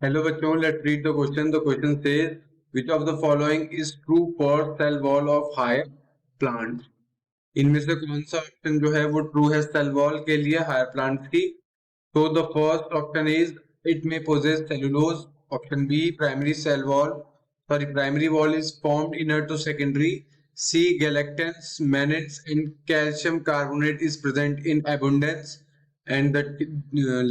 Hello बच्चों, let's read the question. The question says which of the following is true for cell wall of higher plants. इनमें से कौन सा option जो है वो ट्रू है सेल वॉल के लिए हायर प्लांट्स की? तो the first option is it may possess cellulose. Option B primary wall is formed inner to secondary. C galactans manates and calcium carbonate is present in abundance. And the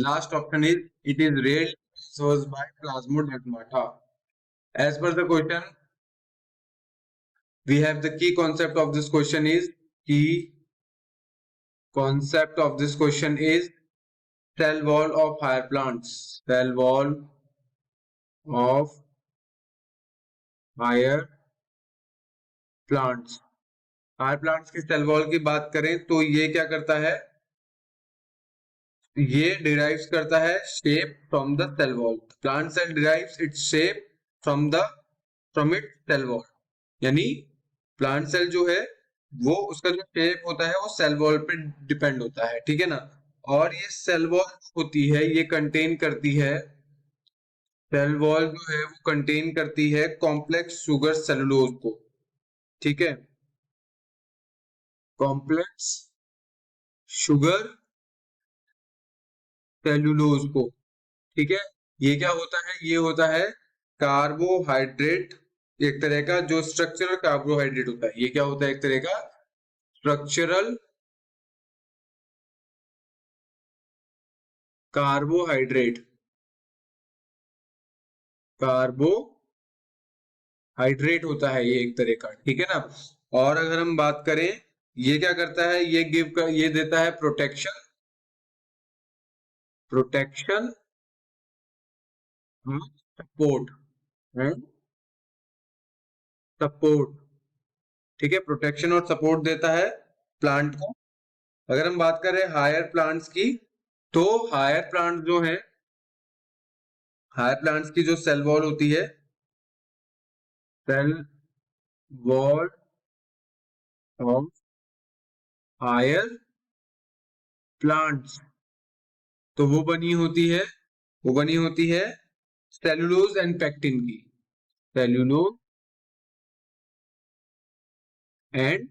last option is it is rarely caused by plasmodesmata. As per the question, we have the key concept of this question is cell wall of higher plants. Cell wall of higher plants. Higher plants की cell wall की बात करें तो ये क्या करता है, ये डिराइव्स करता है shape from the cell wall. Plant cell derives its shape from its cell wall. यानी प्लांट सेल जो है वो उसका जो शेप होता है वो सेल वॉल पे डिपेंड होता है, ठीक है ना. और ये सेल वॉल होती है, ये कंटेन करती है, सेल वॉल जो है वो कंटेन करती है कॉम्प्लेक्स शुगर सेलुलोज को, ठीक है, कॉम्प्लेक्स शुगर सेलुलोज को, ठीक है. ये क्या होता है, ये होता है कार्बोहाइड्रेट, एक तरह का जो स्ट्रक्चरल कार्बोहाइड्रेट होता है. ये क्या होता है, एक तरह का स्ट्रक्चरल कार्बोहाइड्रेट होता है ये एक तरह का, ठीक है ना. और अगर हम बात करें, ये क्या करता है, ये देता है प्रोटेक्शन सपोर्ट, ठीक है, प्रोटेक्शन और सपोर्ट देता है प्लांट को. अगर हम बात करें हायर प्लांट्स की, तो हायर प्लांट्स की जो सेल वॉल होती है, cell wall of higher plants, तो वो बनी होती है सेलुलोज एंड पेक्टिन की, सेलुलोज एंड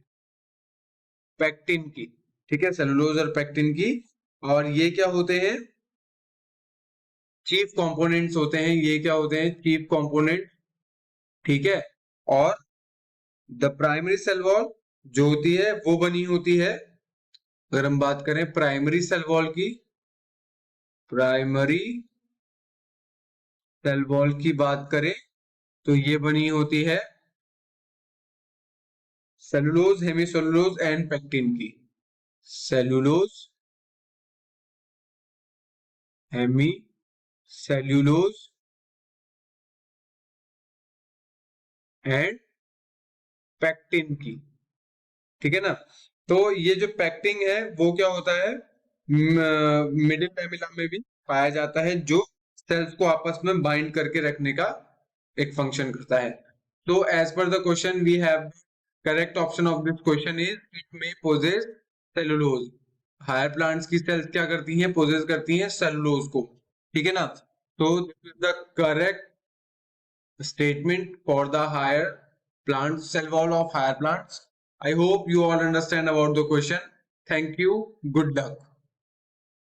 पेक्टिन की, ठीक है, सेलुलोज और पेक्टिन की. और ये क्या होते हैं, चीफ कंपोनेंट्स होते हैं. ये क्या होते हैं, चीफ कंपोनेंट, ठीक है. और द प्राइमरी सेल वॉल जो होती है वो बनी होती है, अगर हम बात करें प्राइमरी सेल वॉल की बात करें तो ये बनी होती है सेलुलोज, हेमीसेलुलोज एंड पेक्टिन की, सेलुलोज, हेमीसेलुलोज एंड पेक्टिन की, ठीक है ना. तो ये जो पेक्टिन है वो क्या होता है, मिडिल लैमेला में भी पाया जाता है, जो सेल्स को आपस में बाइंड करके रखने का एक फंक्शन करता है. तो as per the question we have correct option of this question is it may possess cellulose. Higher plants की सेल्स क्या करती हैं, पोजेस करती हैं सेलुलोज को, ठीक है ना. तो this is the correct statement for the higher plants, cell wall of higher plants. I hope you all understand about the question. Thank you. Good luck.